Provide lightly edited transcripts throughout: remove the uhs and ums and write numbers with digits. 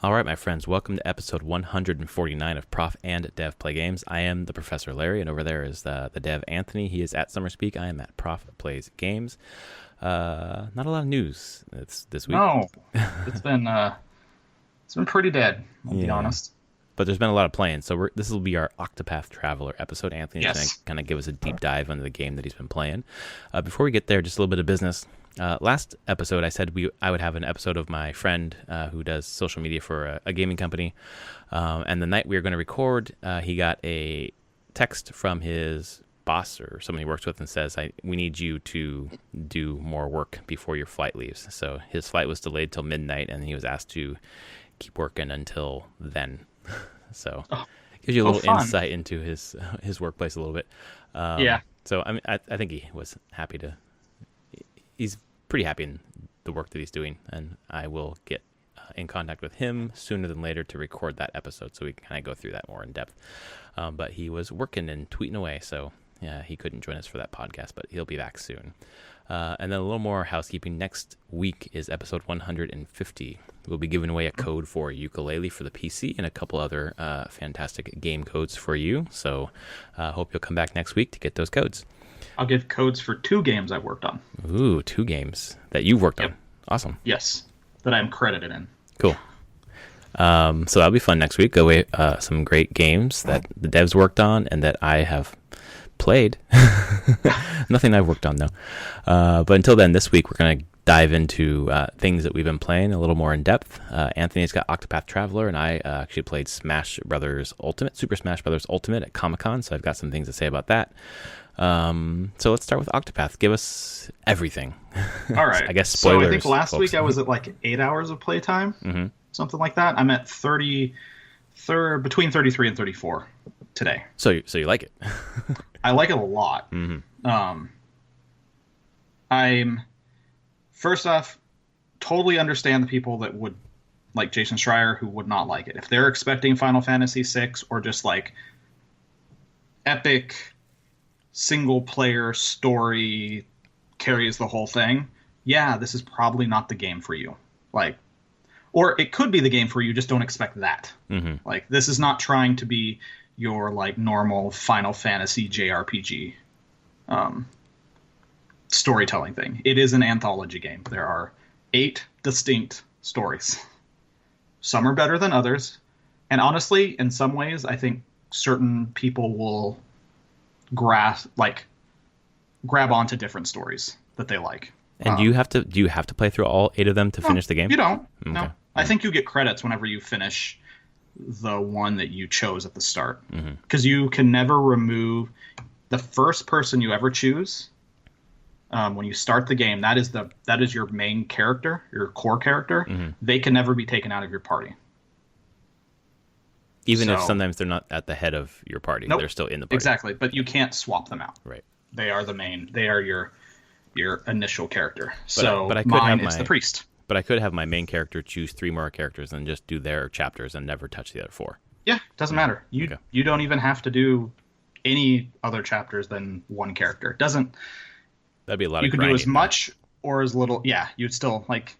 All right, my friends, welcome to episode 149 of Prof and Dev Play Games. I am the Professor Larry, and over there is the Dev Anthony. He is at Summerspeak. I am at Prof Plays Games. Not a lot of news this week. No, it's been pretty dead. I'll be honest. But there's been a lot of playing, so this will be our Octopath Traveler episode. Anthony's going to kind of give us a deep dive into the game that he's been playing. Before we get there, just a little bit of business. Last episode, I said I would have an episode of my friend who does social media for a gaming company. And the night we were going to record, he got a text from his boss or someone he works with and says, we need you to do more work before your flight leaves. So his flight was delayed till midnight, and he was asked to keep working until then. So gives you a little insight into his workplace a little bit. So I think he was happy to. He's pretty happy in the work that he's doing, and I will get in contact with him sooner than later to record that episode so we can kind of go through that more in depth. But he was working and tweeting away, so he couldn't join us for that podcast, but he'll be back soon. And then a little more housekeeping. Next week is episode 150. We'll be giving away a code for ukulele for the PC and a couple other fantastic game codes for you. So hope you'll come back next week to get those codes. I'll give codes for 2 games I've worked on. Ooh, 2 games that you've worked on. Awesome. Yes, that I'm credited in. Cool. So that'll be fun next week. Go away some great games that the devs worked on and that I have played. Nothing I've worked on, though. But until then, this week, we're going to dive into things that we've been playing a little more in depth. Anthony's got Octopath Traveler, and I actually played Super Smash Brothers Ultimate at ComicCon, so I've got some things to say about that. So let's start with Octopath. Give us everything. All right. I guess spoilers. So I think last week I was at like 8 hours of playtime, something like that. I'm at between 33 and 34 today. So you like it? I like it a lot. I'm first off totally understand the people that would like Jason Schreier who would not like it. If they're expecting Final Fantasy VI or just like epic single player story carries the whole thing, this is probably not the game for you. Like, or it could be the game for you, just don't expect that. Like, this is not trying to be your like normal Final Fantasy JRPG storytelling thing. It is an anthology game. There are 8 distinct stories. Some are better than others, and honestly, in some ways, I think certain people will grab onto different stories that they like. And do you have to play through all 8 of them to finish the game? You don't. Okay. No. I think you get credits whenever you finish the one that you chose at the start, because you can never remove the first person you ever choose. When you start the game, that is your main character, your core character. They can never be taken out of your party. Even if sometimes they're not at the head of your party, they're still in the party. Exactly, but you can't swap them out. Right. They are the main. They are your initial character. But I could mine have is the priest. But I could have my main character choose 3 more characters and just do their chapters and never touch the other 4. Yeah, doesn't matter. You don't even have to do any other chapters than one character. It doesn't. That'd be a lot. You could do as much or as little. Yeah, you'd still like.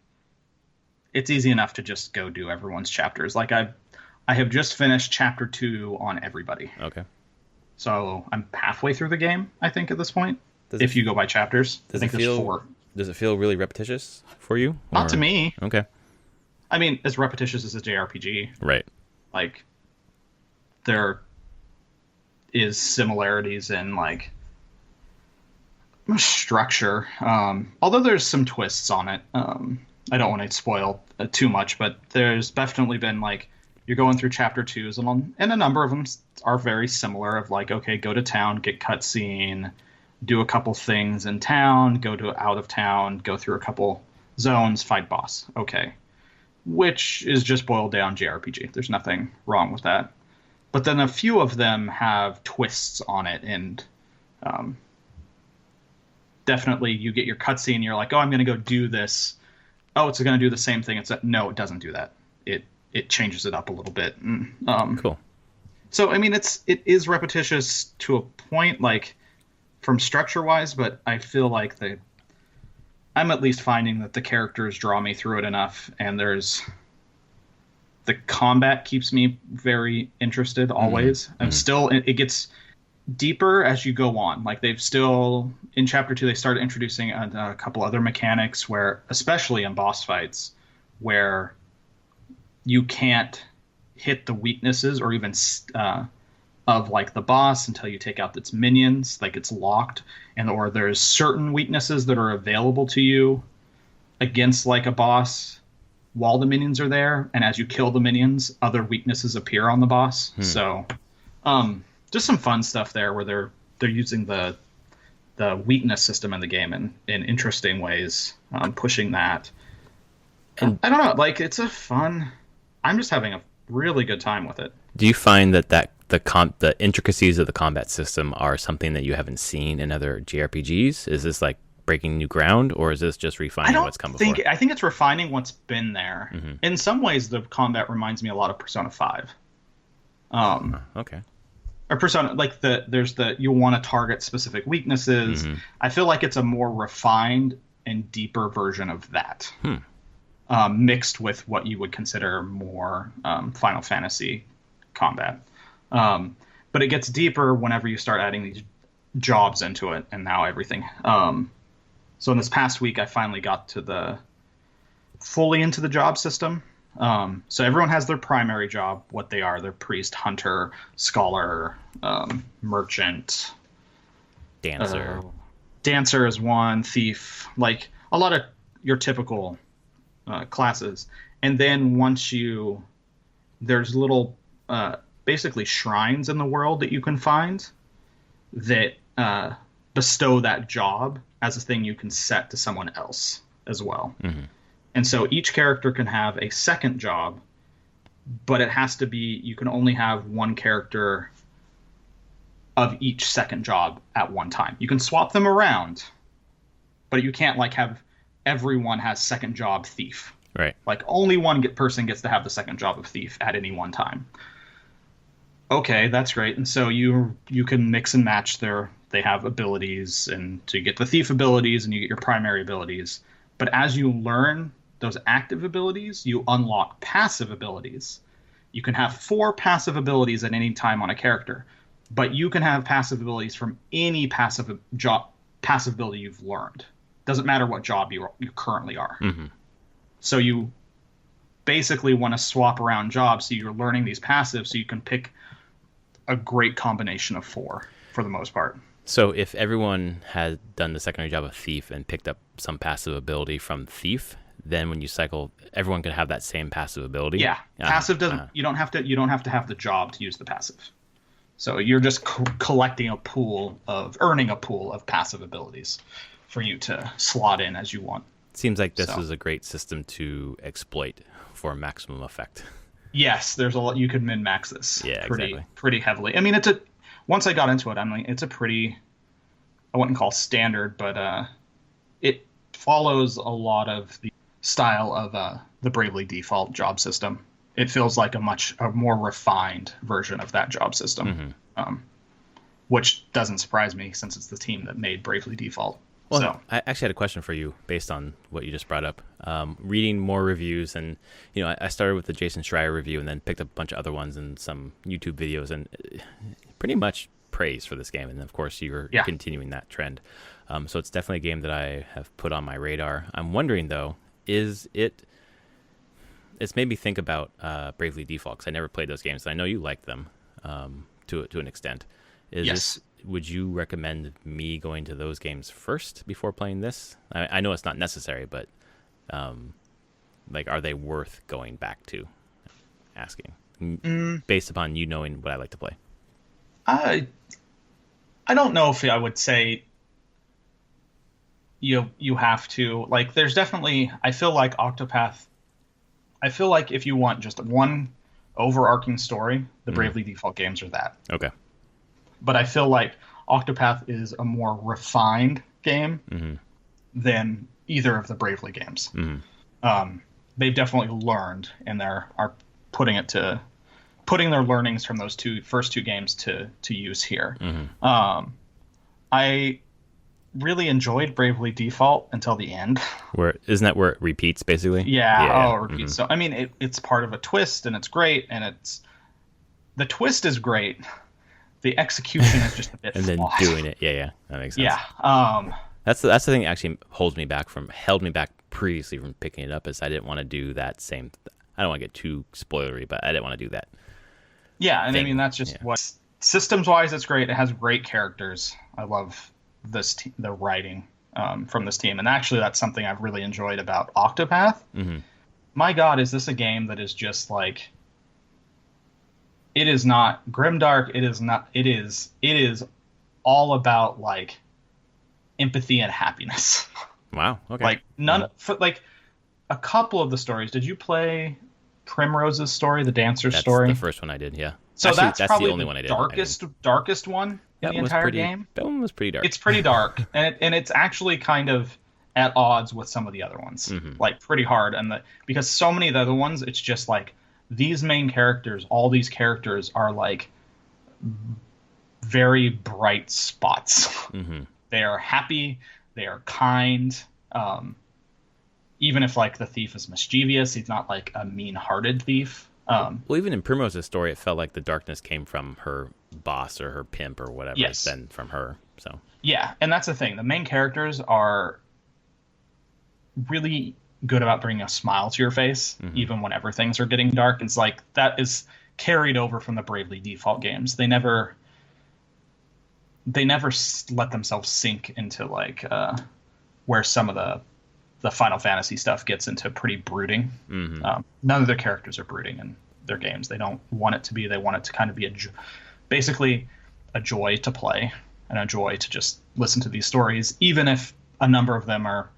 It's easy enough to just go do everyone's chapters. Like I have just finished chapter 2 on everybody. Okay. So I'm halfway through the game, I think, at this point. If you go by chapters, I think there's 4. Does it feel really repetitious for you? Not to me. Okay. I mean, as repetitious as a JRPG. Right. Like, there is similarities in, like, structure. Although there's some twists on it. I don't want to spoil too much, but there's definitely been, like, you're going through chapter 2s, and a number of them are very similar of, like, okay, go to town, get cutscene, do a couple things in town, go to out of town, go through a couple zones, fight boss. Okay. Which is just boiled down JRPG. There's nothing wrong with that. But then a few of them have twists on it, and definitely you get your cutscene, you're like, oh, I'm going to go do this. Oh, it's going to do the same thing. No, it doesn't do that. It changes it up a little bit. Cool. So, I mean, it is repetitious to a point, like, from structure-wise, but I feel like I'm at least finding that the characters draw me through it enough, and there's The combat keeps me very interested always. And still, it gets deeper as you go on. Like they've still, in Chapter 2, they started introducing a couple other mechanics where, especially in boss fights, where you can't hit the weaknesses or even of like the boss until you take out its minions. Like it's locked, or there's certain weaknesses that are available to you against like a boss while the minions are there, and as you kill the minions, other weaknesses appear on the boss. So just some fun stuff there where they're using the weakness system in the game in interesting ways, pushing that. And I don't know, like it's I'm just having a really good time with it. Do you find that the intricacies of the combat system are something that you haven't seen in other JRPGs? Is this like breaking new ground, or is this just refining what's come before? I think it's refining what's been there. In some ways, the combat reminds me a lot of Persona 5. Okay. Or Persona, like there's you want to target specific weaknesses. I feel like it's a more refined and deeper version of that. Mixed with what you would consider more Final Fantasy combat. But it gets deeper whenever you start adding these jobs into it, and now everything. So in this past week, I finally got to fully into the job system. So everyone has their primary job, what they are. They're priest, hunter, scholar, merchant. Dancer. Dancer is one, thief, like a lot of your typical classes. And then there's little basically shrines in the world that you can find that bestow that job as a thing you can set to someone else as well. And so each character can have a second job, but it has to be, you can only have one character of each second job at one time. You can swap them around, but you can't like have everyone has second job thief. Right. Like only one person gets to have the second job of thief at any one time. Okay, that's great. And so you can mix and match they have abilities, and to get the thief abilities and you get your primary abilities. But as you learn those active abilities, you unlock passive abilities. You can have 4 passive abilities at any time on a character, but you can have passive abilities from any passive ability you've learned. Doesn't matter what job you currently are. So you basically want to swap around jobs, so you're learning these passives so you can pick a great combination of 4 for the most part. So if everyone had done the secondary job of thief and picked up some passive ability from thief, then when you cycle, everyone could have that same passive ability. Yeah, passive doesn't. You don't have to have the job to use the passive. So you're just earning a pool of passive abilities for you to slot in as you want. Seems like this is a great system to exploit for maximum effect. Yes, there's a lot you could min-max this. Yeah, pretty heavily. I mean, once I got into it, it's a pretty, I wouldn't call standard, but it follows a lot of the style of the Bravely Default job system. It feels like a more refined version of that job system, which doesn't surprise me since it's the team that made Bravely Default. Well, so. I actually had a question for you based on what you just brought up. Reading more reviews, and I started with the Jason Schreier review and then picked up a bunch of other ones and some YouTube videos, and pretty much praise for this game. And of course, you're continuing that trend. So it's definitely a game that I have put on my radar. I'm wondering though, it's made me think about Bravely Default, because I never played those games. And I know you like them to an extent. Would you recommend me going to those games first before playing this? I know it's not necessary, but are they worth going back to? Asking based upon you knowing what I like to play. I don't know if I would say you have to. Like, there's definitely, I feel like Octopath. I feel like if you want just one overarching story, the Bravely Default games are that. Okay. But I feel like Octopath is a more refined game than either of the Bravely games. They've definitely learned, and are putting their learnings from those first two games to use here. really enjoyed Bravely Default until the end. Where isn't that where it repeats basically? Yeah, Yeah. oh, it repeats. So I mean, it's part of a twist, and it's great, and the twist is great. The execution is just a bit And then flawed. doing it, yeah, that makes sense. Yeah, That's the thing that actually held me back previously from picking it up, is I didn't want to do that same. I don't want to get too spoilery, but I didn't want to do that. yeah, and thing. I mean that's just what systems wise, it's great. It has great characters. I love the writing from this team, and actually that's something I've really enjoyed about Octopath. Mm-hmm. My God, is this a game that is just like, it is not grimdark. It is not. It is all about like empathy and happiness. Wow. Okay. Like for like a couple of the stories. Did you play Primrose's story, the dancer's story? That's the first one I did. Yeah. So actually, that's probably the only one I did. Darkest one in the entire game. That one was pretty dark. It's pretty dark, and it's actually kind of at odds with some of the other ones, like pretty hard. And because so many of the other ones, it's just like these main characters, all these characters are like very bright spots. Mm-hmm. They are happy, they are kind. Even if like the thief is mischievous, he's not like a mean-hearted thief. Well, even in Primose's story, it felt like the darkness came from her boss or her pimp or whatever, than from her. So yeah, and that's the thing. The main characters are really good about bringing a smile to your face, even whenever things are getting dark. It's like that is carried over from the Bravely Default games. They never let themselves sink into like where some of the Final Fantasy stuff gets into pretty brooding. None of their characters are brooding in their games. They don't want it to be. They want it to kind of be basically a joy to play and a joy to just listen to these stories, even if a number of them are,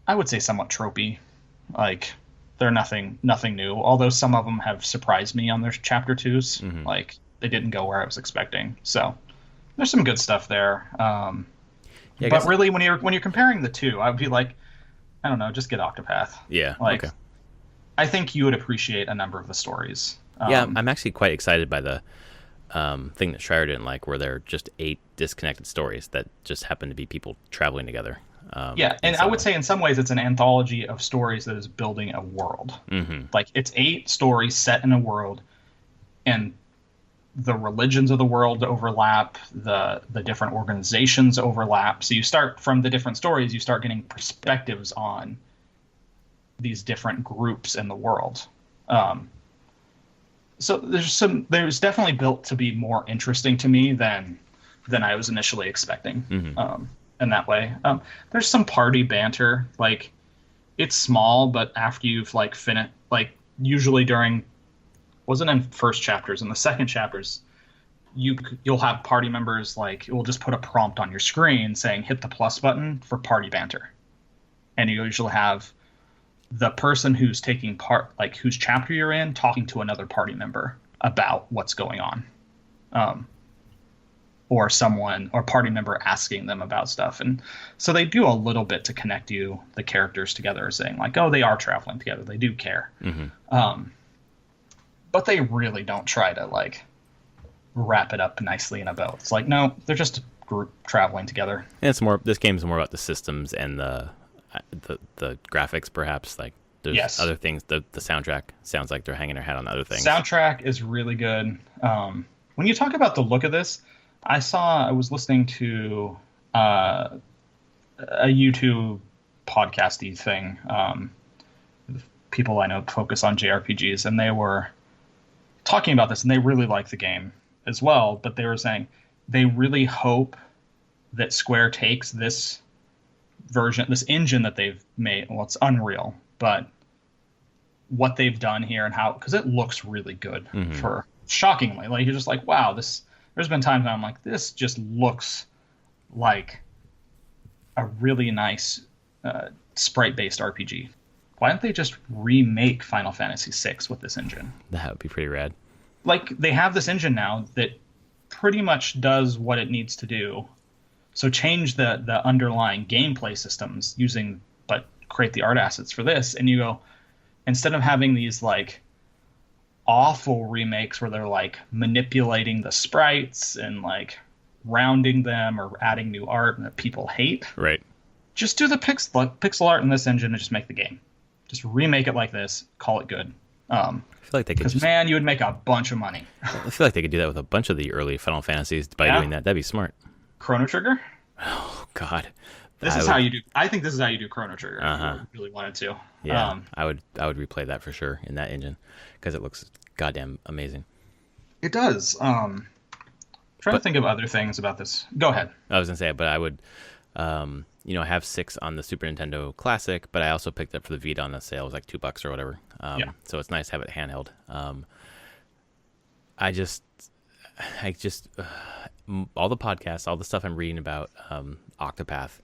I would say, somewhat tropey. Like they're nothing new. Although some of them have surprised me on their chapter 2s. Like they didn't go where I was expecting. So there's some good stuff there. Yeah, but really, when you're comparing the two, I would be like, I don't know, just get Octopath. Yeah. Like, okay. I think you would appreciate a number of the stories. Yeah, I'm actually quite excited by the thing that Schreier didn't like, where they're just 8 disconnected stories that just happen to be people traveling together. Yeah, and I would say in some ways it's an anthology of stories that is building a world. Like it's 8 stories set in a world, and the religions of the world overlap, the different organizations overlap. So you start from the different stories, you start getting perspectives on these different groups in the world. So there's definitely built to be more interesting to me than I was initially expecting. In that way. There's some party banter. Like it's small, but after you've like finished, like usually during, wasn't in first chapters, in the second chapters, you'll have party members, like it will just put a prompt on your screen saying hit the plus button for party banter, and you usually have the person who's taking part, like whose chapter you're in, talking to another party member about what's going on, or someone or party member asking them about stuff. And so they do a little bit to connect the characters together, saying like, oh, they are traveling together, they do care. But they really don't try to like wrap it up nicely in a bow. It's like, no, they're just a group traveling together. And this game's more about the systems and the graphics, perhaps. Like there's other things. The soundtrack sounds like they're hanging their hat on other things. Soundtrack is really good. When you talk about the look of this, I was listening to a YouTube podcasty thing. People I know focus on JRPGs, and they were talking about this, and they really like the game as well. But they were saying they really hope that Square takes this version, this engine that they've made. Well, it's Unreal, but what they've done here and how, because it looks really good for shockingly. Like you're just like, wow, this. There's been times when I'm like, this just looks like a really nice sprite-based RPG. Why don't they just remake Final Fantasy VI with this engine? That would be pretty rad. Like, they have this engine now that pretty much does what it needs to do. So change the underlying gameplay systems but create the art assets for this, and you go, instead of having these like awful remakes where they're like manipulating the sprites and like rounding them or adding new art that people hate. Right. Just do the pixel art in this engine and just make the game. Just remake it like this, call it good. I feel like they could Because, man, you would make a bunch of money. I feel like they could do that with a bunch of the early Final Fantasies by doing that. That'd be smart. Chrono Trigger? Oh, God. This is how you do... I think this is how you do Chrono Trigger if you really wanted to. Yeah, I would replay that for sure in that engine because it looks goddamn amazing. It does. Trying to think of other things about this. Go ahead. I was going to say, but I would... I have 6 on the Super Nintendo Classic, but I also picked up for the Vita on the sale. It was like $2 or whatever. So it's nice to have it handheld. I just all the podcasts, all the stuff I'm reading about Octopath,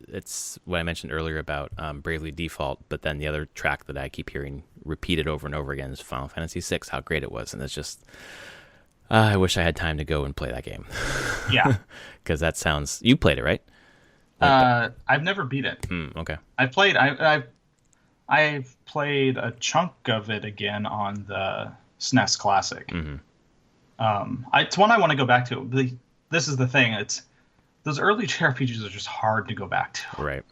it's what I mentioned earlier about Bravely Default, but then the other track that I keep hearing repeated over and over again is Final Fantasy VI, how great it was. And it's just, I wish I had time to go and play that game. Yeah. Because that sounds, you played it, right? I've never beat it. Okay. I've played a chunk of it again on the SNES Classic. Mm-hmm. It's one I want to go back to. This is the thing. It's those early JRPGs are just hard to go back to. Right.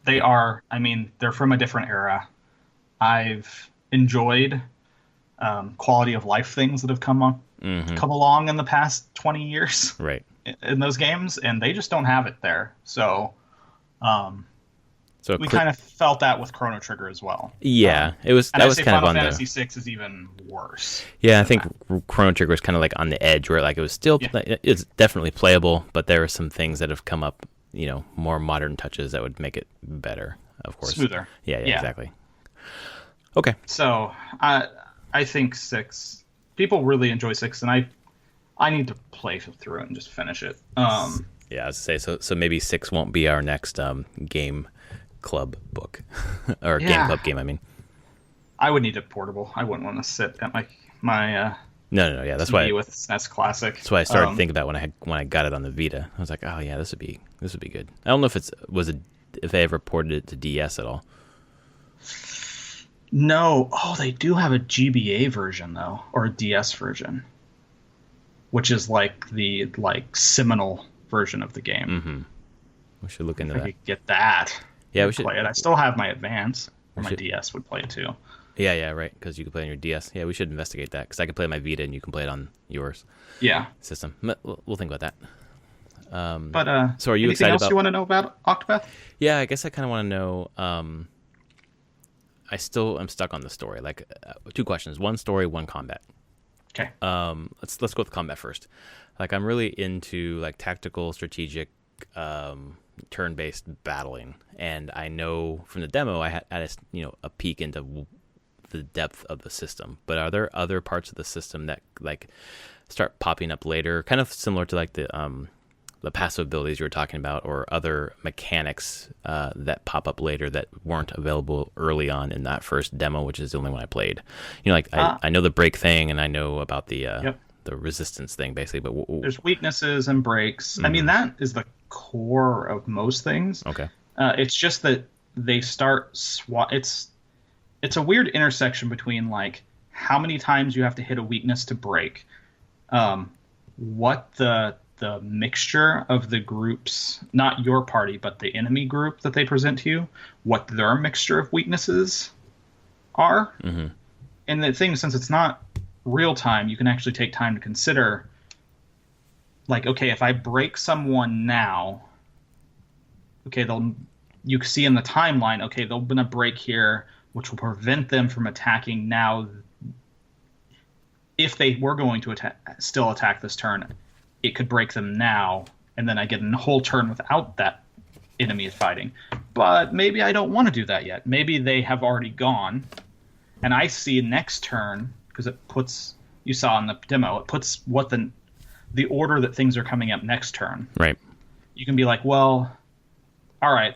They are. I mean, they're from a different era. I've enjoyed quality of life things that have come along in the past 20 years. Right. In those games, and they just don't have it there. So, we kind of felt that with Chrono Trigger as well. Yeah, it was. That was kind Final of on Fantasy VI is even worse. Yeah, I think Chrono Trigger was kind of like on the edge, where like it was still, it's definitely playable, but there are some things that have come up, more modern touches that would make it better. Of course, smoother. Yeah, exactly. Okay. So I think 6. People really enjoy 6, and I need to play through it and just finish it. Yeah, I was to say, so maybe 6 won't be our next game club book. Or game club game, I mean. I would need it portable. I wouldn't want to sit at my No, yeah, that's TV why with SNES Classic. That's why I started thinking about when I got it on the Vita. I was like, oh yeah, this would be good. I don't know if they ever ported it to DS at all. No. Oh, they do have a GBA version though, or a DS version, which is like the seminal version of the game. Mm-hmm. We should look into that. I could get that. Yeah, we should play it. I still have my Advance, or my DS would play it too. Yeah, right. Because you can play on your DS. Yeah, we should investigate that. Because I can play on my Vita and you can play it on yours. Yeah. System. We'll think about that. So are you excited else you want to know about Octopath? Yeah, I guess I kind of want to know. I still am stuck on the story. Like 2 questions: 1 story, 1 combat. Okay. Let's go with combat first. Like I'm really into like tactical, strategic, turn-based battling, and I know from the demo I had a peek into the depth of the system. But are there other parts of the system that like start popping up later, kind of similar to like the passive abilities you were talking about, or other mechanics that pop up later that weren't available early on in that first demo, which is the only one I played? I know the break thing, and I know about the resistance thing, basically. But there's weaknesses and breaks. Mm-hmm. I mean, that is the core of most things. Okay. It's just that they start it's a weird intersection between like how many times you have to hit a weakness to break, what the mixture of the groups, not your party, but the enemy group that they present to you, what their mixture of weaknesses are. Mm-hmm. And the thing, since it's not real time, you can actually take time to consider, like, okay, if I break someone now, okay, you can see in the timeline, okay, they're going to break here, which will prevent them from attacking now. If they were going to still attack this turn, it could break them now, and then I get a whole turn without that enemy fighting. But maybe I don't want to do that yet. Maybe they have already gone, and I see next turn, because it puts, you saw in the demo, it puts what the order that things are coming up next turn. Right. You can be like, well, all right,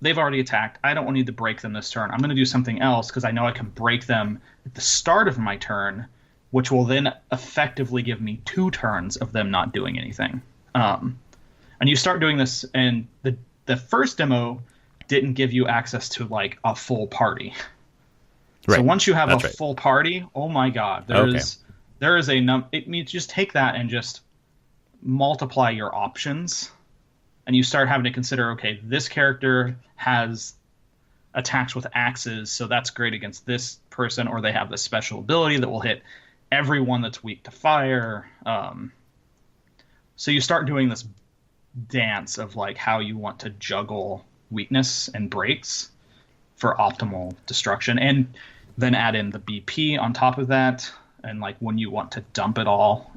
they've already attacked. I don't need to break them this turn. I'm going to do something else because I know I can break them at the start of my turn, which will then effectively give me 2 turns of them not doing anything. And you start doing this, and the first demo didn't give you access to like a full party. Right. So once you have a full party, oh my god, there is a it means just take that and just multiply your options, and you start having to consider, okay, this character has attacks with axes, so that's great against this person, or they have this special ability that will hit everyone that's weak to fire. So you start doing this dance of like how you want to juggle weakness and breaks for optimal destruction, and then add in the BP on top of that, and like when you want to dump it all,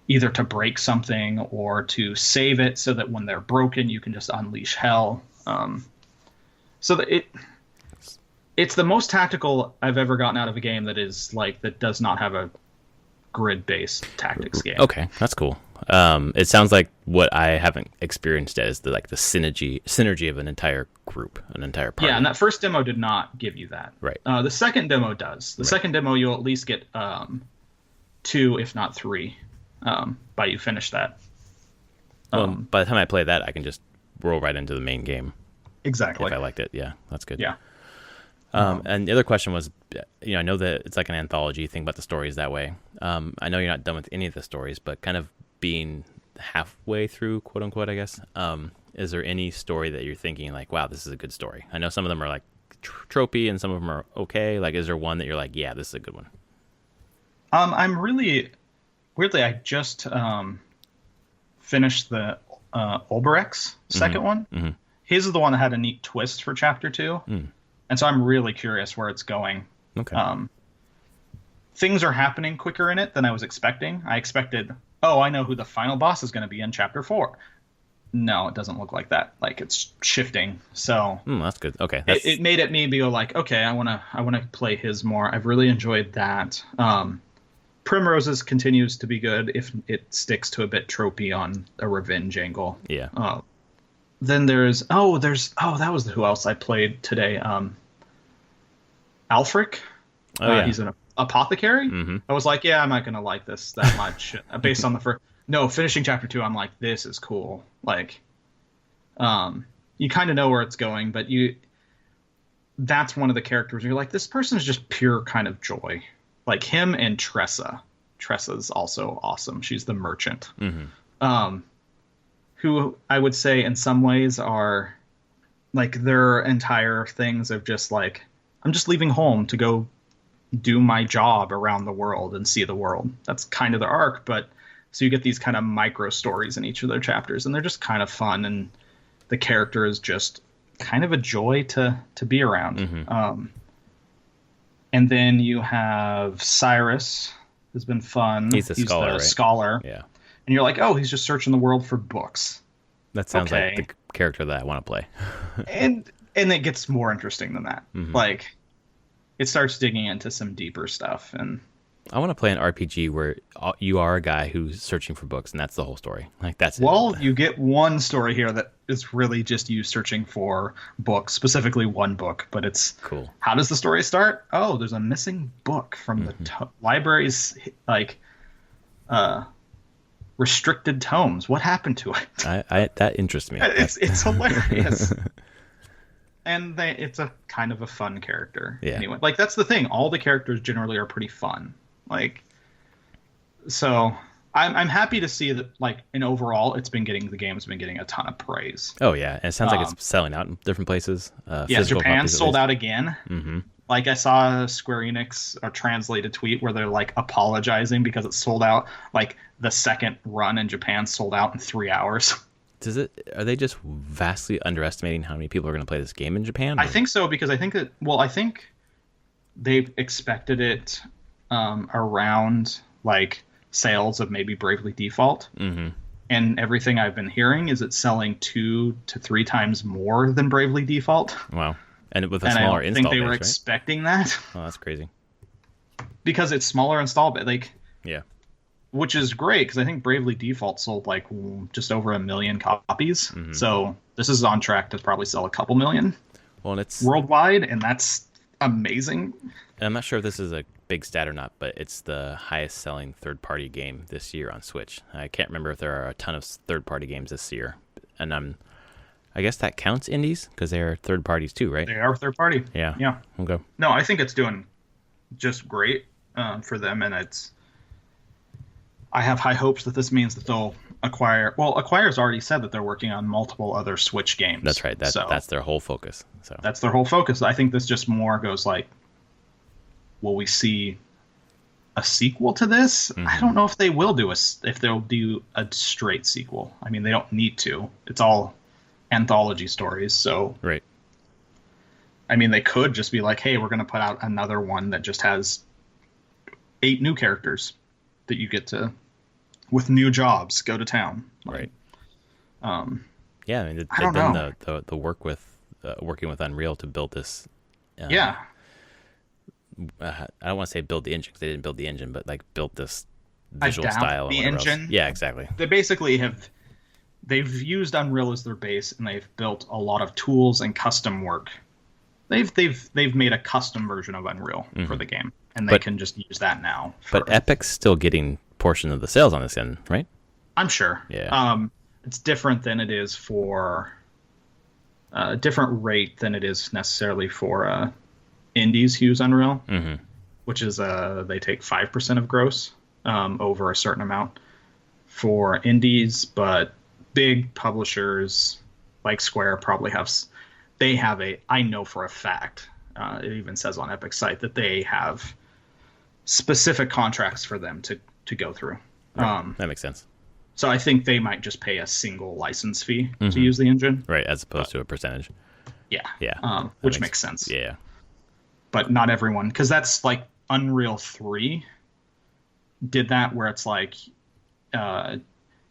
either to break something or to save it so that when they're broken you can just unleash hell. So that it's the most tactical I've ever gotten out of a game that is like that does not have a grid-based tactics game. Okay, that's cool. It sounds like what I haven't experienced as the synergy of an entire group, an entire party. Yeah, and that first demo did not give you that. Right. The second demo does. The second demo you'll at least get 2, if not 3, by you finish that. Well, by the time I play that, I can just roll right into the main game. Exactly. If I liked it, yeah, that's good. Yeah. And the other question was, I know that it's like an anthology. You think about the stories that way. I know you're not done with any of the stories, but kind of being halfway through, quote unquote, I guess. Is there any story that you're thinking like, wow, this is a good story? I know some of them are like tropey and some of them are okay. Like, is there one that you're like, yeah, this is a good one? I'm really weirdly, I just finished the Olberex second one. Mm-hmm. His is the one that had a neat twist for chapter 2. And so I'm really curious where it's going. Okay. Things are happening quicker in it than I was expecting. I expected, I know who the final boss is going to be in chapter 4. No, it doesn't look like that. Like, it's shifting. So that's good. Okay. It made it me be like, okay, I want to play his more. I've really enjoyed that. Primrose's continues to be good if it sticks to a bit tropey on a revenge angle. Yeah. Then that was who else I played today. Alfred. Yeah. He's an apothecary. Mm-hmm. I was like, yeah, I'm not gonna like this that much based on the first. No, finishing chapter 2, I'm like, this is cool. Like, you kind of know where it's going, but that's one of the characters where you're like, this person is just pure kind of joy. Like him and Tressa. Tressa's also awesome. She's the merchant. Mm-hmm. Who I would say in some ways are like their entire things of just like, I'm just leaving home to go do my job around the world and see the world. That's kind of their arc, but so you get these kind of micro stories in each of their chapters, and they're just kind of fun, and the character is just kind of a joy to be around. Mm-hmm. And then you have Cyrus, who's been fun. He's the right? Scholar. Yeah. And you're like, he's just searching the world for books. That sounds like the character that I want to play. and it gets more interesting than that. Mm-hmm. Like, it starts digging into some deeper stuff. And I want to play an RPG where you are a guy who's searching for books, and that's the whole story. Like, that's it. Well, you get one story here that is really just you searching for books, specifically one book. But it's cool. How does the story start? There's a missing book from the library's like restricted tomes. What happened to it? That interests me. It's hilarious. And it's a kind of a fun character. Yeah. Anyway, like that's the thing. All the characters generally are pretty fun. Like, so I'm happy to see that. Like, in overall, the game's been getting a ton of praise. Oh yeah, and it sounds like it's selling out in different places. Japan sold out again. Mm-hmm. Like I saw a Square Enix translated tweet where they're like apologizing because it sold out. Like the second run in Japan sold out in 3 hours. Are they just vastly underestimating how many people are going to play this game in Japan? Or? I think so, because I think they expected it around like sales of maybe Bravely Default. Mm-hmm. And everything I've been hearing is it's selling 2 to 3 times more than Bravely Default. Wow. And with a smaller install base, I think they were expecting that. Oh, that's crazy. Because it's smaller install base. Like, yeah. Which is great, because I think Bravely Default sold like just over 1 million copies. Mm-hmm. So this is on track to probably sell a couple million worldwide, and that's amazing. And I'm not sure if this is a big stat or not, but it's the highest selling third-party game this year on Switch. I can't remember if there are a ton of third-party games this year. And I guess that counts indies, because they're third parties too, right? They are third party. Yeah. Yeah. Okay. No, I think it's doing just great for them, and I have high hopes that this means that they'll acquire. Well, Acquire's already said that they're working on multiple other Switch games. That's right. That's their whole focus. So that's their whole focus. I think this just more goes like, will we see a sequel to this? Mm-hmm. I don't know if they will if they'll do a straight sequel. I mean, they don't need to. It's all anthology stories, so right. I mean, they could just be like, hey, we're going to put out another one that just has 8 new characters that you get to, with new jobs, go to town. Right. Yeah, I mean, they've done the work with working with Unreal to build this. Yeah. I don't want to say build the engine because they didn't build the engine, but like built this visual style. The engine. Else. Yeah, exactly. They basically they've used Unreal as their base, and they've built a lot of tools and custom work. They've made a custom version of Unreal for the game, and they can just use that now. But Epic's still getting portion of the sales on this end, right? I'm sure. Yeah. It's different than it is for a different rate than it is necessarily for indies who use Unreal, which is they take 5% of gross over a certain amount for indies, but big publishers like Square probably I know for a fact, it even says on Epic's site that they have specific contracts for them to go through. Right. That makes sense. So I think they might just pay a single license fee to use the engine. Right, as opposed to a percentage. Yeah. Yeah. Which makes sense. Yeah. But not everyone, because that's like Unreal 3 did that, where it's like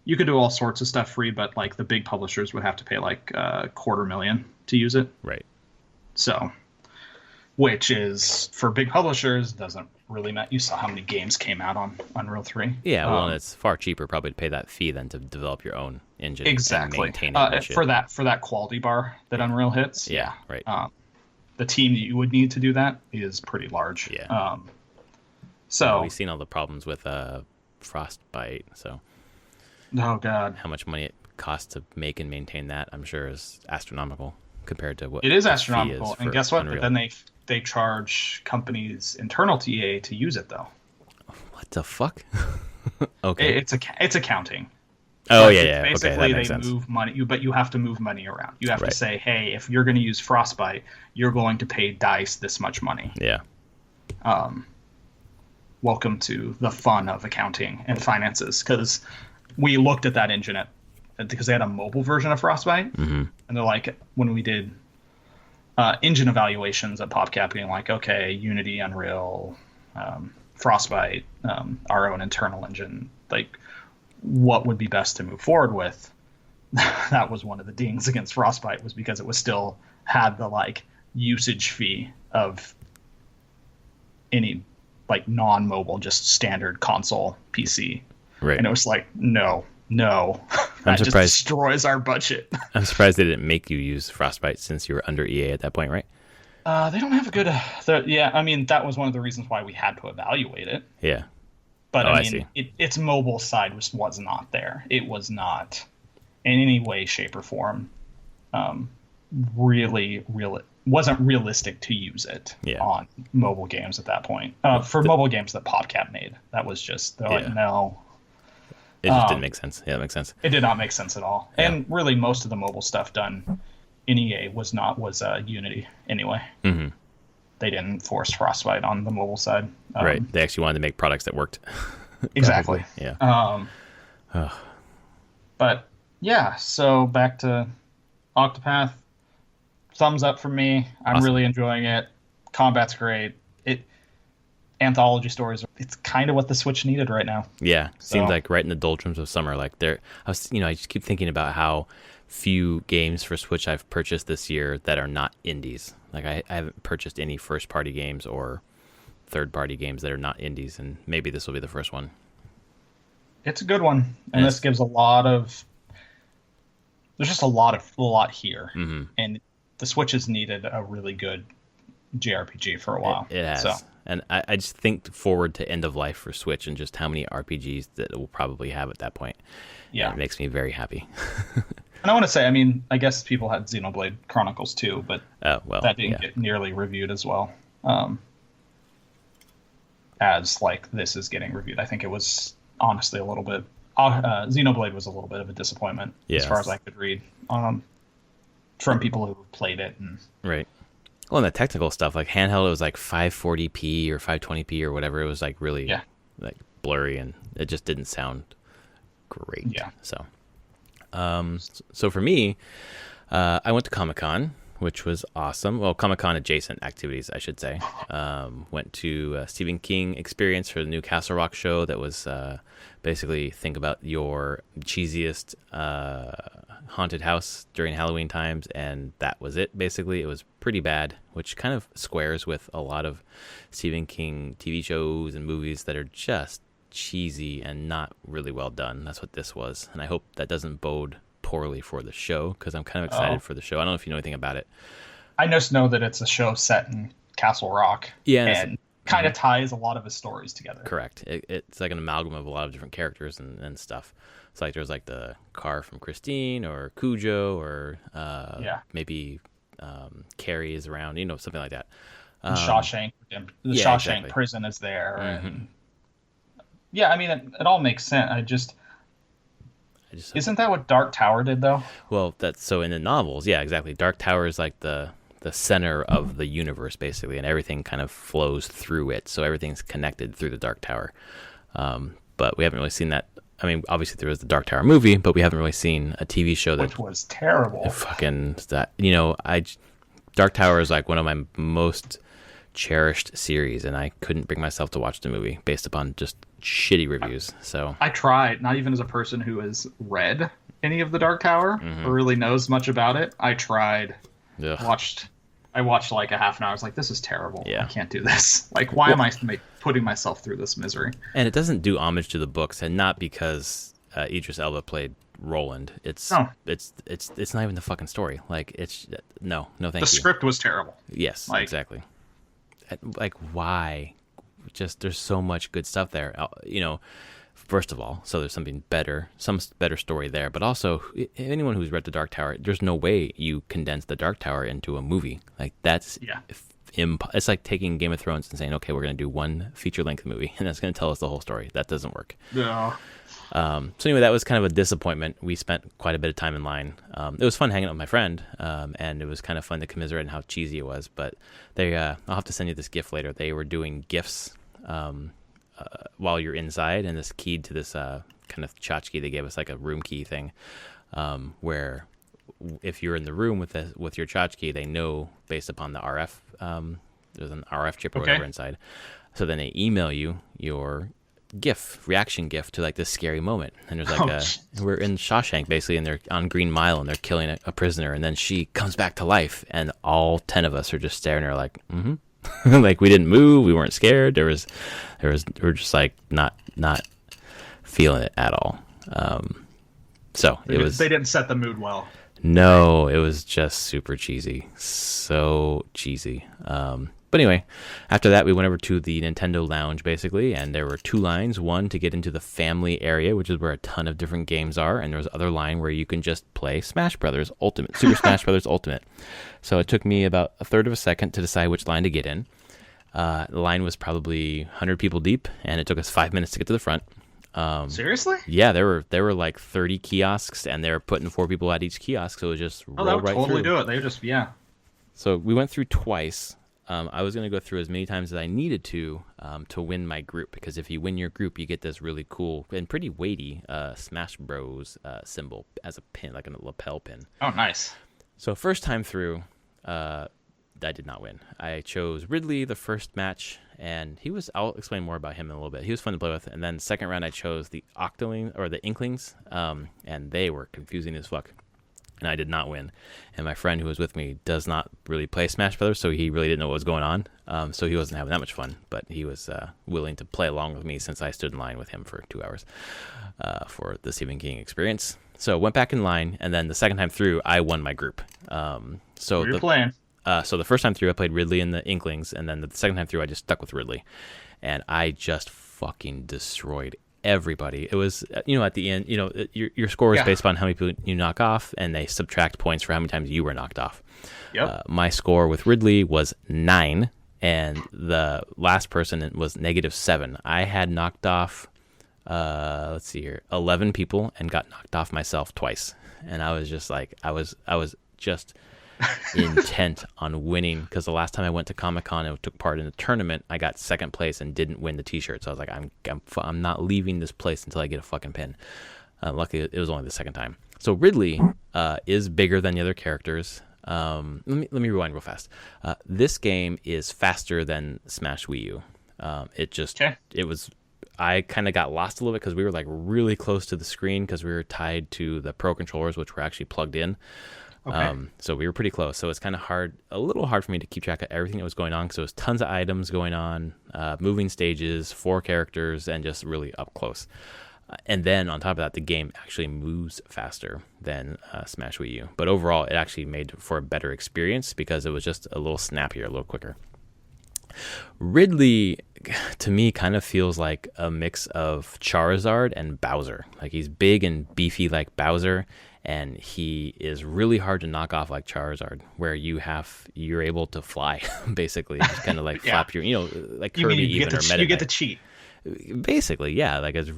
you could do all sorts of stuff free, but like the big publishers would have to pay like $250,000 to use it. Right. So, which is for big publishers doesn't really matter. You saw how many games came out on Unreal 3. Yeah, well, and it's far cheaper probably to pay that fee than to develop your own engine. Exactly. And maintain it for that quality bar that Unreal hits. Yeah. Right. The team that you would need to do that is pretty large. Yeah. So we've seen all the problems with Frostbite. So. Oh God. How much money it costs to make and maintain that, I'm sure, is astronomical compared to what it is astronomical. And guess what? Unreal. But then they charge companies internal to EA to use it, though. What the fuck? Okay. It's accounting. Oh, yeah. Basically, okay, that makes sense. Move money, but you have to move money around. You have right. to say, hey, if you're going to use Frostbite, you're going to pay DICE this much money. Yeah. Welcome to the fun of accounting and finances, because we looked at that engine because they had a mobile version of Frostbite, and they're like, when we did engine evaluations at PopCap, being like, okay, Unity, Unreal, Frostbite, our own internal engine, like, what would be best to move forward with? That was one of the dings against Frostbite, was because it was still had the like usage fee of any like non-mobile, just standard console PC. Right. And it was like, no, that just destroys our budget. I'm surprised they didn't make you use Frostbite since you were under EA at that point, right? They don't have a good. Yeah, I mean, that was one of the reasons why we had to evaluate it. Yeah. But I mean, its mobile side was not there. It was not in any way, shape, or form wasn't realistic to use it on mobile games at that point. For mobile games that PopCap made, that was just like, no. It just didn't make sense. Yeah, that makes sense. It did not make sense at all. Yeah. And really, most of the mobile stuff done in EA was Unity anyway. Mm-hmm. They didn't force Frostbite on the mobile side. Right. They actually wanted to make products that worked. Exactly. Yeah. But yeah, so back to Octopath. Thumbs up from me. I'm really enjoying it. Combat's great. Anthology stories, it's kind of what the Switch needed right now. Yeah. Seems like right in the doldrums of summer. Like I just keep thinking about how few games for Switch I've purchased this year that are not indies. Like I haven't purchased any first-party games or third-party games that are not indies, and maybe this will be the first one. It's a good one, and this gives there's just a lot here, and the Switch has needed a really good JRPG for a while. It has. So. And I just think forward to end of life for Switch and just how many RPGs that it will probably have at that point. Yeah. It makes me very happy. And I want to say, I mean, I guess people had Xenoblade Chronicles too, but that didn't get nearly reviewed as well as like this is getting reviewed. I think it was honestly a little bit. Xenoblade was a little bit of a disappointment as far as I could read from people who played it. And right. Well, and the technical stuff, like handheld, it was like 540p or 520p or whatever. It was like really like blurry, and it just didn't sound great. Yeah. So for me, I went to ComicCon, which was awesome. Well, ComicCon adjacent activities, I should say. Went to Stephen King Experience for the new Castle Rock show. That was basically think about your cheesiest haunted house during Halloween times, and that was it. Basically, it was pretty bad, which kind of squares with a lot of Stephen King TV shows and movies that are just cheesy and not really well done. That's what this was, and I hope that doesn't bode poorly for the show, because I'm kind of excited for the show. I don't know if you know anything about it. I just know that it's a show set in Castle Rock, and kind of ties a lot of his stories together. Correct. It's like an amalgam of a lot of different characters and stuff. It's like there's like the car from Christine, or Cujo, or maybe Carrie is around, something like that. Shawshank, Shawshank prison is there. And yeah, I mean, it all makes sense. I just isn't that what Dark Tower did, though? Well, that's so in the novels, yeah, exactly. Dark Tower is like the center of the universe, basically, and everything kind of flows through it. So everything's connected through the Dark Tower. But we haven't really seen that. I mean, obviously there was the Dark Tower movie, but we haven't really seen a TV show which was terrible. Dark Tower is like one of my most cherished series, and I couldn't bring myself to watch the movie based upon just shitty reviews. So I tried, not even as a person who has read any of the Dark Tower or really knows much about it. I tried. I watched like a half an hour. I was like, this is terrible. I can't do this. Like, why am I putting myself through this misery? And it doesn't do homage to the books, and not because Idris Elba played Roland. It's not even the fucking story. Like, it's no thank you. The script was terrible. Yes, exactly. Like, why? Just there's so much good stuff there. First of all, so there's some better story there, but also anyone who's read the Dark Tower, there's no way you condense the Dark Tower into a movie. Like, that's it's like taking Game of Thrones and saying, okay, we're going to do one feature-length movie, and that's going to tell us the whole story. That doesn't work. No. So anyway, that was kind of a disappointment. We spent quite a bit of time in line. It was fun hanging out with my friend, and it was kind of fun to commiserate on how cheesy it was. But I'll have to send you this GIF later. They were doing GIFs while you're inside, and this keyed to this kind of tchotchke. They gave us like a room key thing, where if you're in the room with your tchotchke, they know based upon the RF. There's an RF chip or whatever inside. So then they email you your reaction GIF to like this scary moment. And there's like we're in Shawshank basically, and they're on Green Mile, and they're killing a prisoner, and then she comes back to life, and all 10 of us are just staring at her like, like we didn't move, we weren't scared. We're just like not feeling it at all. So they didn't set the mood well. No, it was just super cheesy, so cheesy. But anyway, after that, we went over to the Nintendo Lounge, basically, and there were two lines. One to get into the family area, which is where a ton of different games are, and there was other line where you can just play Smash Brothers Ultimate, Super Smash Brothers Ultimate. So it took me about a third of a second to decide which line to get in. The line was probably 100 people deep, and it took us 5 minutes to get to the front. Seriously? Yeah, there were like 30 kiosks, and they were putting 4 people at each kiosk, so it was just roll right totally through. Do it. They just So we went through twice. I was going to go through as many times as I needed to win my group, because if you win your group, you get this really cool and pretty weighty Smash Bros. Symbol as a pin, like a lapel pin. Oh, nice. So first time through, I did not win. I chose Ridley the first match, and I'll explain more about him in a little bit. He was fun to play with. And then second round, I chose the Inklings, and they were confusing as fuck. And I did not win. And my friend who was with me does not really play Smash Brothers, so he really didn't know what was going on. So he wasn't having that much fun, but he was willing to play along with me since I stood in line with him for 2 hours for the Stephen King experience. So went back in line, and then the second time through, I won my group. So you're playing. So the first time through, I played Ridley and the Inklings, and then the second time through, I just stuck with Ridley. And I just fucking destroyed everybody. It was, at the end, your score is based upon how many people you knock off, and they subtract points for how many times you were knocked off. Yep. My score with Ridley was 9, and the last person was -7. I had knocked off let's see here, 11 people and got knocked off myself twice. And I was just like, I was just intent on winning, because the last time I went to ComicCon and took part in the tournament, I got second place and didn't win the t-shirt. So I was like, I'm not leaving this place until I get a fucking pin. Luckily, it was only the second time. So Ridley is bigger than the other characters. Let me rewind real fast. This game is faster than Smash Wii U. It was. I kind of got lost a little bit because we were like really close to the screen because we were tied to the Pro controllers, which were actually plugged in. Okay. So we were pretty close. So it's kind of a little hard for me to keep track of everything that was going on. So it was tons of items going on, moving stages, 4 characters, and just really up close. And then on top of that, the game actually moves faster than Smash Wii U. But overall, it actually made for a better experience because it was just a little snappier, a little quicker. Ridley, to me, kind of feels like a mix of Charizard and Bowser. Like, he's big and beefy like Bowser, and he is really hard to knock off like Charizard, where you're able to fly, basically. Just kind of like flap your, like Kirby even or Meta Knight. You get to cheat. Basically, yeah. Like, if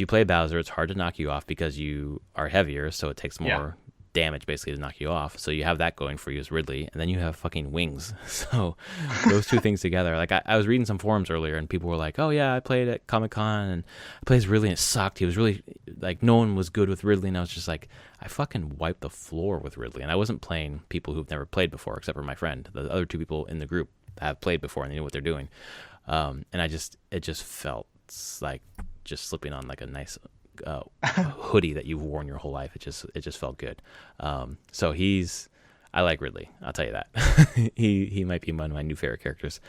you play Bowser, it's hard to knock you off because you are heavier, so it takes more damage basically to knock you off. So you have that going for you as Ridley, and then you have fucking wings. So those two things together, like I was reading some forums earlier, and people were like, "Oh yeah, I played at ComicCon and I played as Ridley and it sucked. He was really like no one was good with Ridley," and I was just like, I fucking wiped the floor with Ridley, and I wasn't playing people who've never played before, except for my friend. The other 2 people in the group have played before and they know what they're doing. And it just felt like just slipping on like a nice hoodie that you've worn your whole life. It just felt good. So I like Ridley, I'll tell you that. he might be one of my new favorite characters.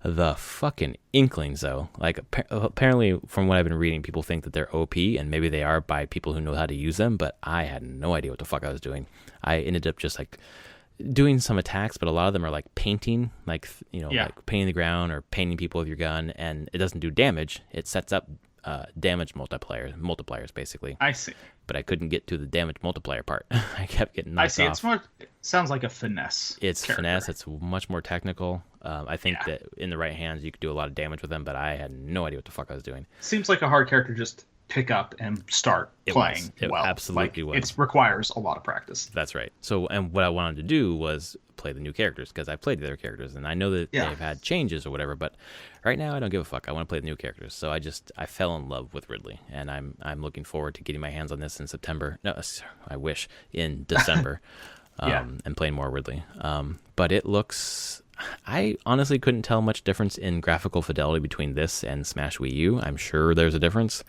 The fucking Inklings, though, like apparently from what I've been reading, people think that they're OP, and maybe they are by people who know how to use them, but I had no idea what the fuck I was doing. I ended up just like doing some attacks, but a lot of them are like painting, like like painting the ground or painting people with your gun, and it doesn't do damage. It sets up damage multipliers basically. I see. But I couldn't get to the damage multiplier part. I kept getting knocked off. It's more. It sounds like a finesse. It's character. Finesse. It's much more technical. I think that in the right hands you could do a lot of damage with them, but I had no idea what the fuck I was doing. Seems like a hard character just pick up and start playing well. Absolutely was. It requires a lot of practice. That's right. So, and what I wanted to do was play the new characters, because I played the other characters, and I know that they've had changes or whatever, but right now I don't give a fuck. I want to play the new characters. So I fell in love with Ridley, and I'm looking forward to getting my hands on this in September. No, I wish in December, and playing more Ridley. But it looks... I honestly couldn't tell much difference in graphical fidelity between this and Smash Wii U. I'm sure there's a difference.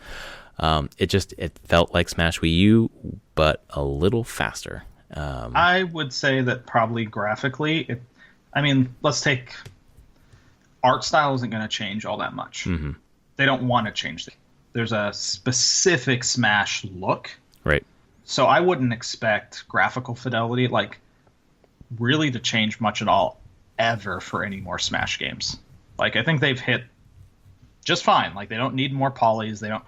It felt like Smash Wii U, but a little faster. I would say that probably graphically, let's take art style isn't going to change all that much. Mm-hmm. They don't want to change it. There's a specific Smash look. Right. So I wouldn't expect graphical fidelity, like, really to change much at all ever for any more Smash games. Like, I think they've hit just fine. Like, they don't need more polys. They don't.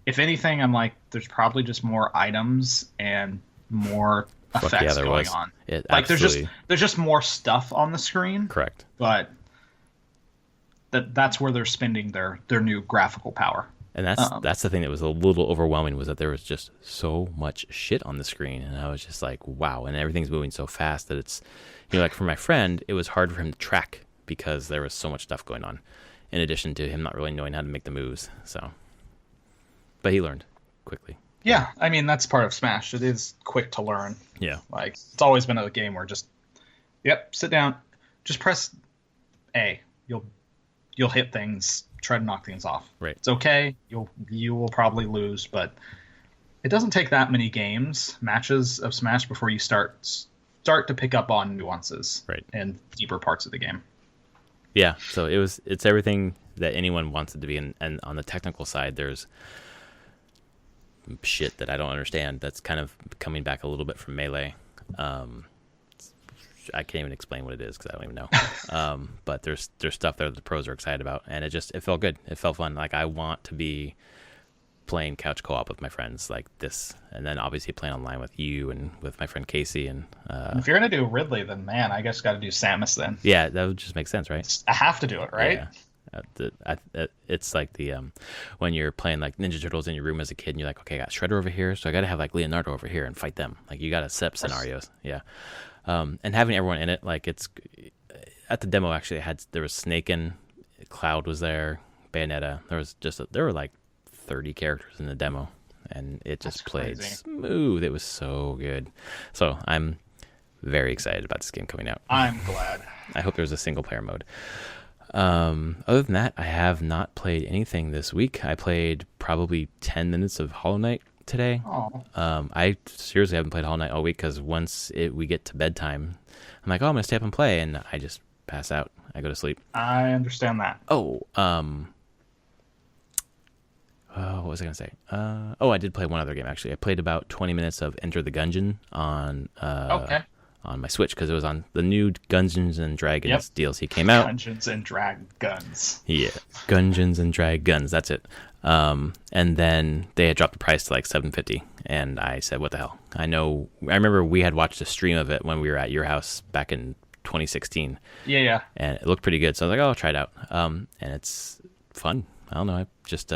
If anything, I'm like, there's probably just more items and more effects going on. Like, there's just more stuff on the screen. Correct. But that's where they're spending their new graphical power. And that's the thing that was a little overwhelming, was that there was just so much shit on the screen, and I was just like, wow. And everything's moving so fast that it's, like for my friend, it was hard for him to track because there was so much stuff going on, in addition to him not really knowing how to make the moves. So, but he learned quickly. Yeah, that's part of Smash. It is quick to learn. Yeah, like it's always been a game where just, sit down, just press A. You'll hit things. Try to knock things off. Right. It's okay. You will probably lose, but it doesn't take that many matches of Smash before you start to pick up on nuances, right, and deeper parts of the game. Yeah. So it's everything that anyone wants it to be, and on the technical side, there's shit that I don't understand that's kind of coming back a little bit from Melee. I can't even explain what it is because I don't even know. But there's stuff there that the pros are excited about, and it felt good. It felt fun. Like, I want to be playing couch co-op with my friends like this, and then obviously playing online with you and with my friend Casey. And if you're gonna do Ridley, then man, I guess got to do Samus then. Yeah, that would just make sense, right? I have to do it, right? It's like the when you're playing like Ninja Turtles in your room as a kid, and you're like, okay, I got Shredder over here, so I got to have like Leonardo over here and fight them. Like you got to set up scenarios, yeah. And having everyone in it, like it's at the demo actually, there was Snaken, Cloud was there, Bayonetta. There were like 30 characters in the demo, and it just played smooth. It was so good. So I'm very excited about this game coming out. I'm glad. I hope there's a single player mode. Other than that, I have not played anything this week. I played probably 10 minutes of Hollow Knight today. I seriously haven't played Hollow Knight all week because once we get to bedtime, I'm like, oh, I'm going to stay up and play, and I just pass out. I go to sleep. I understand that. What was I going to say? I did play one other game, actually. I played about 20 minutes of Enter the Gungeon on my Switch because it was on the new Gungeons and Dragons DLC came out. Gungeons and Dragons. Yeah, Gungeons and Dragons. That's it. And then they had dropped the price to like $7.50, and I said, "What the hell?" I remember we had watched a stream of it when we were at your house back in 2016. Yeah. And it looked pretty good, so I was like, "Oh, I'll try it out." And it's fun. I don't know. I just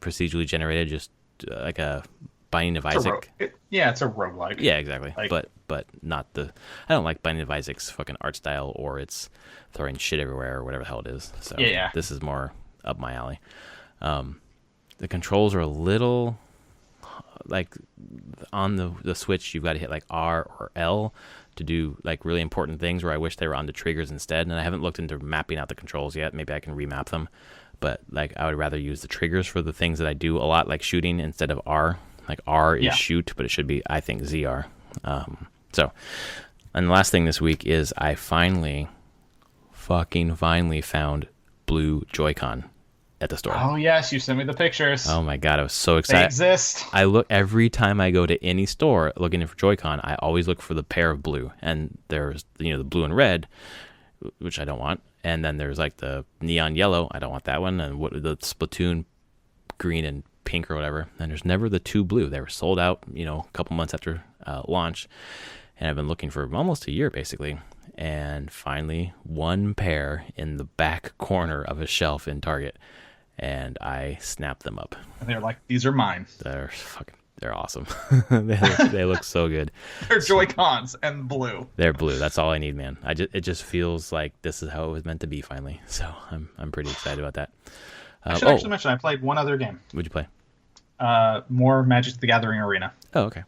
procedurally generated, just like a Binding of Isaac. It's a roguelike. Yeah, exactly. But not the. I don't like Binding of Isaac's fucking art style, or it's throwing shit everywhere, or whatever the hell it is. So this is more up my alley. The controls are a little like on the Switch. You've got to hit like R or L to do like really important things. Where I wish they were on the triggers instead. And I haven't looked into mapping out the controls yet. Maybe I can remap them. But like I would rather use the triggers for the things that I do a lot, like shooting, instead of R. Like R is shoot, but it should be, I think, ZR. And the last thing this week is I finally found blue Joy-Con at the store. Oh yes, you sent me the pictures. Oh my god, I was so excited. They exist. I look every time I go to any store looking for Joy-Con. I always look for the pair of blue, and there's the blue and red, which I don't want, and then there's like the neon yellow. I don't want that one, and the Splatoon green and pink or whatever. And there's never the two blue. They were sold out, a couple months after launch, and I've been looking for almost a year basically. And finally, one pair in the back corner of a shelf in Target, and I snapped them up. And they're like, these are mine. They're awesome. they look so good. They're Joy-Cons and blue. They're blue. That's all I need, man. It just feels like this is how it was meant to be finally. So I'm pretty excited about that. I should actually mention I played one other game. What'd you play? More Magic the Gathering Arena. Oh, okay.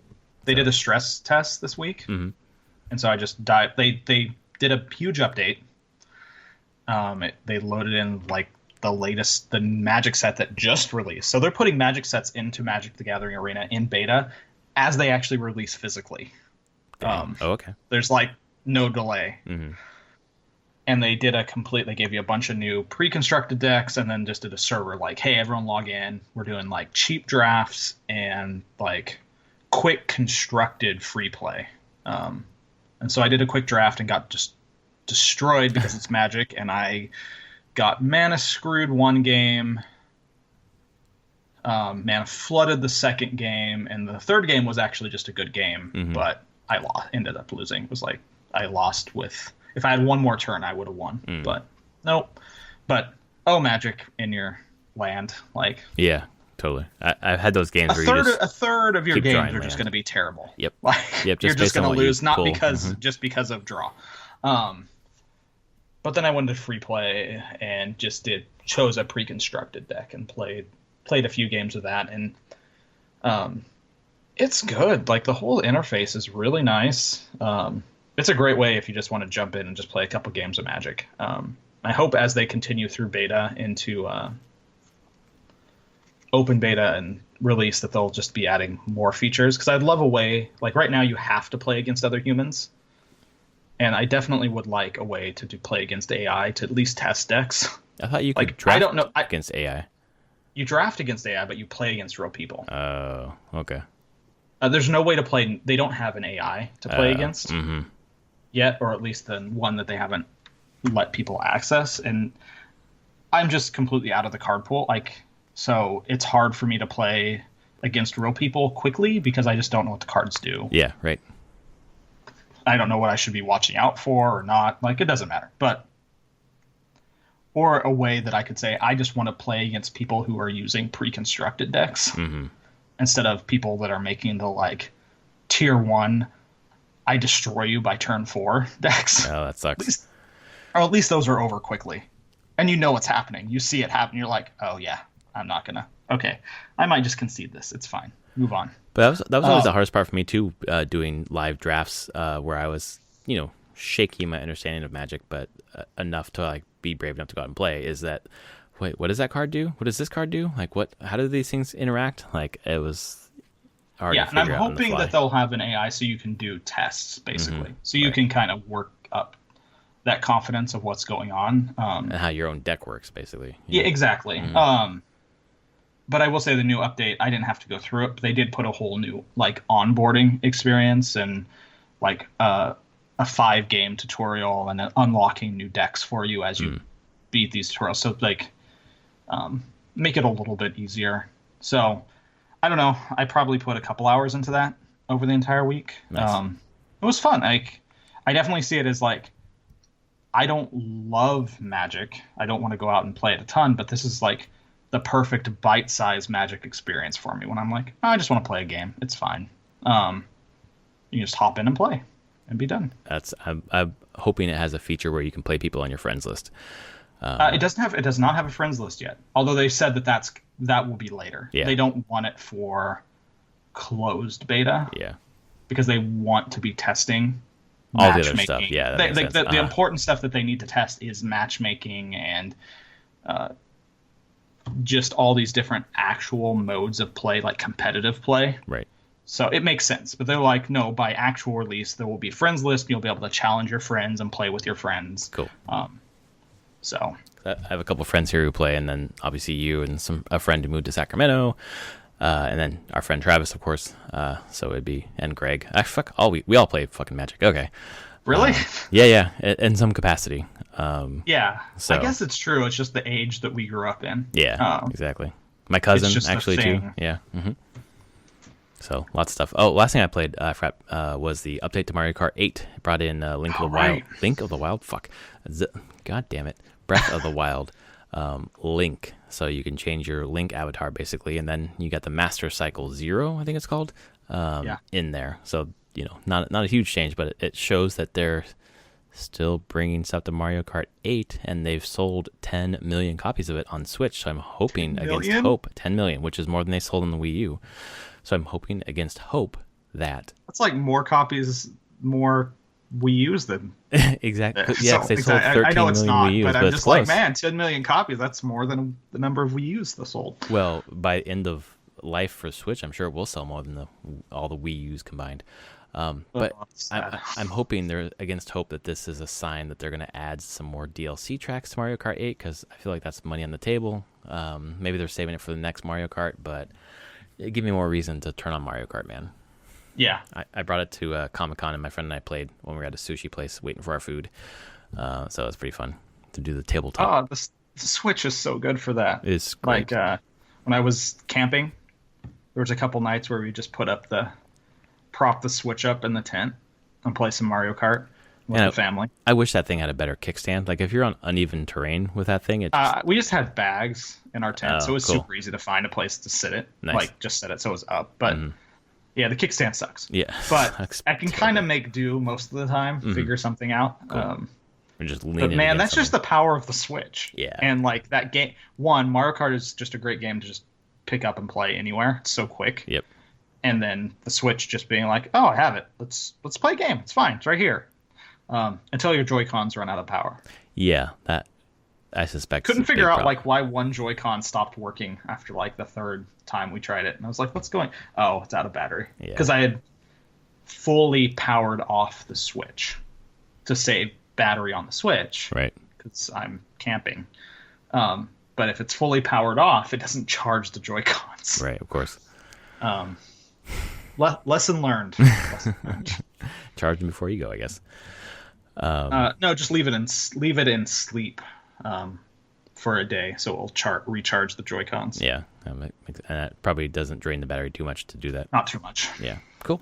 They did a stress test this week, and so I just dived. They did a huge update. They loaded in like the Magic set that just released. So they're putting Magic sets into Magic the Gathering Arena in beta as they actually release physically. Okay. There's like no delay. Mm-hmm. And they gave you a bunch of new pre-constructed decks, and then just did a server like, hey, everyone log in. We're doing like cheap drafts and like quick constructed free play. And so I did a quick draft and got just destroyed because it's Magic, and I got mana screwed one game, mana flooded the second game, and the third game was actually just a good game, but I ended up losing. It was like I lost with... If I had one more turn, I would have won. But nope. But Magic in your land, like yeah, totally. I've had those games where a third of your games are just going to be terrible. Yep. Like, you're just going to lose, not because just because of draw. But then I went to free play and chose a pre-constructed deck and played a few games of that, and it's good. Like the whole interface is really nice. It's a great way if you just want to jump in and just play a couple games of Magic. I hope as they continue through beta into open beta and release that they'll just be adding more features, because I'd love a way, like right now you have to play against other humans, and I definitely would like a way to play against AI to at least test decks. I thought you could draft against AI. You draft against AI, but you play against real people. Oh, okay. There's no way to play. They don't have an AI to play against yet, or at least the one that they haven't let people access. And I'm just completely out of the card pool. So it's hard for me to play against real people quickly because I just don't know what the cards do. Yeah, right. I don't know what I should be watching out for or not. Like, it doesn't matter. But or a way that I could say I just want to play against people who are using pre-constructed decks instead of people that are making the like tier 1 I destroy you by turn 4 decks. Oh, that sucks. At least those are over quickly. And you know what's happening. You see it happen. You're like, oh, yeah, I'm not going to. Okay, I might just concede this. It's fine. Move on. But that was always the hardest part for me, too, doing live drafts where I was, shaky in my understanding of Magic, but enough to like be brave enough to go out and play, is that, wait, what does that card do? What does this card do? Like, how do these things interact? Like, it was hard to figure out. And I'm hoping that they'll have an AI so you can do tests, basically. So you can kind of work up that confidence of what's going on. And how your own deck works, basically. Yeah, exactly. But I will say the new update, I didn't have to go through it, but they did put a whole new like onboarding experience and like a 5-game tutorial and unlocking new decks for you as you beat these tutorials. So like make it a little bit easier. So I don't know. I probably put a couple hours into that over the entire week. Nice. It was fun. I definitely see it as like, I don't love Magic. I don't want to go out and play it a ton, but this is like the perfect bite-sized Magic experience for me when I'm like, I just want to play a game. It's fine. You just hop in and play and be done. I'm hoping it has a feature where you can play people on your friends list. It does not have a friends list yet. Although they said that will be later. Yeah. They don't want it for closed beta. Yeah. Because they want to be testing all the other stuff. Yeah. The important stuff that they need to test is matchmaking and just all these different actual modes of play, like competitive play. Right. So it makes sense. But they're like, no, by actual release, there will be friends list. And you'll be able to challenge your friends and play with your friends. Cool. So I have a couple of friends here who play, and then obviously you and a friend who moved to Sacramento, and then our friend Travis, of course. So it'd be, and Greg. We all play fucking Magic. Okay. Really? Yeah, in some capacity. Yeah. So, I guess it's true. It's just the age that we grew up in. Yeah, exactly. My cousin actually too. Yeah. Mm-hmm. So lots of stuff. Oh, last thing I played was the update to Mario Kart 8. It brought in Link of the Wild. Link of the Wild. Fuck. God damn it. Breath of the Wild. Link. So you can change your Link avatar basically, and then you got the Master Cycle 0, I think it's called, in there. So not a huge change, but it shows that they're still bringing stuff to Mario Kart 8, and they've sold 10 million copies of it on Switch. So I'm hoping against hope, 10 million, which is more than they sold on the Wii U. So I'm hoping against hope that that's like more copies, more Wii U's than exactly. Yeah, they sold 13 I know it's million not, Wii U's, but I'm it's just close. like, man, 10 million copies. That's more than the number of Wii U's they sold. Well, by end of life for Switch, I'm sure it will sell more than all the Wii U's combined. But I'm hoping they're against hope that this is a sign that they're going to add some more DLC tracks to Mario Kart 8, because I feel like that's money on the table. Maybe they're saving it for the next Mario Kart, but it give me more reason to turn on Mario Kart, man. Yeah. I brought it to ComicCon, and my friend and I played when we were at a sushi place waiting for our food. So it was pretty fun to do the tabletop. The Switch is so good for that. It's great. Like when I was camping, there was a couple nights where we just prop the Switch up in the tent and play some Mario Kart with the family. I wish that thing had a better kickstand. Like if you're on uneven terrain with that thing, we just had bags in our tent, so it was super easy to find a place to sit it. Nice. Like just set it so it was up. But yeah, the kickstand sucks. Yeah, but I can kind of make do most of the time, figure something out. Cool. Just but man, that's just the power of the Switch. Yeah, and like that game. Mario Kart is just a great game to just pick up and play anywhere. It's so quick. Yep. And then the Switch just being like, oh, I have it. Let's play a game. It's fine. It's right here. Until your Joy-Cons run out of power. Yeah, that I suspect. Couldn't figure out like why one Joy-Con stopped working after like the third time we tried it, and I was like, "What's going? Oh, it's out of battery." Because I had fully powered off the Switch to save battery on the Switch. Right. Because I'm camping. But if it's fully powered off, it doesn't charge the Joy-Cons. Right. Of course. Lesson learned. Charge them before you go, I guess. No, just leave it in sleep for a day, so it'll recharge the Joy-Cons. Yeah, and that probably doesn't drain the battery too much to do that. Not too much. Yeah, cool.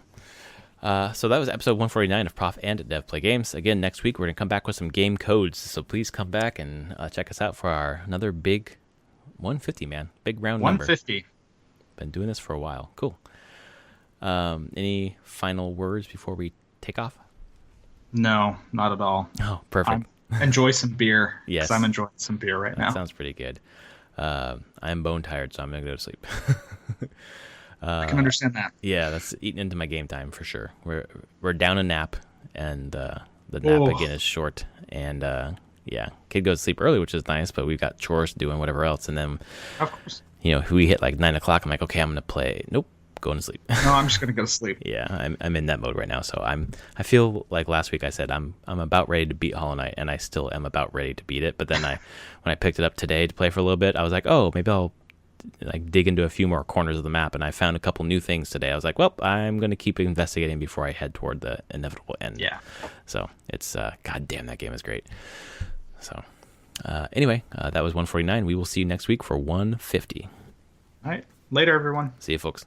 So that was episode 149 of Prof and Dev Play Games. Again, next week we're going to come back with some game codes. So please come back and check us out for another big 150, man. Big round number. 150. Been doing this for a while. Cool. Any final words before we take off? No, not at all. Oh, perfect. Enjoy some beer. Yes. Because I'm enjoying some beer right now. That sounds pretty good. I'm bone tired, so I'm going to go to sleep. I can understand that. Yeah, that's eating into my game time for sure. We're down a nap, and the nap again is short. And yeah, kid goes to sleep early, which is nice, but we've got chores to do and whatever else. And then, of course, we hit like 9 o'clock. I'm like, okay, I'm gonna play. Nope, going to sleep. No, I'm just gonna go to sleep. Yeah, I'm in that mode right now. So I feel like last week I said I'm about ready to beat Hollow Knight, and I still am about ready to beat it. But then when I picked it up today to play for a little bit, I was like, oh, maybe I'll like dig into a few more corners of the map, and I found a couple new things today. I was like, well, I'm going to keep investigating before I head toward the inevitable end. Yeah. So it's god damn, that game is great. So anyway, that was 149. We will see you next week for 150. All right. Later, everyone. See you, folks.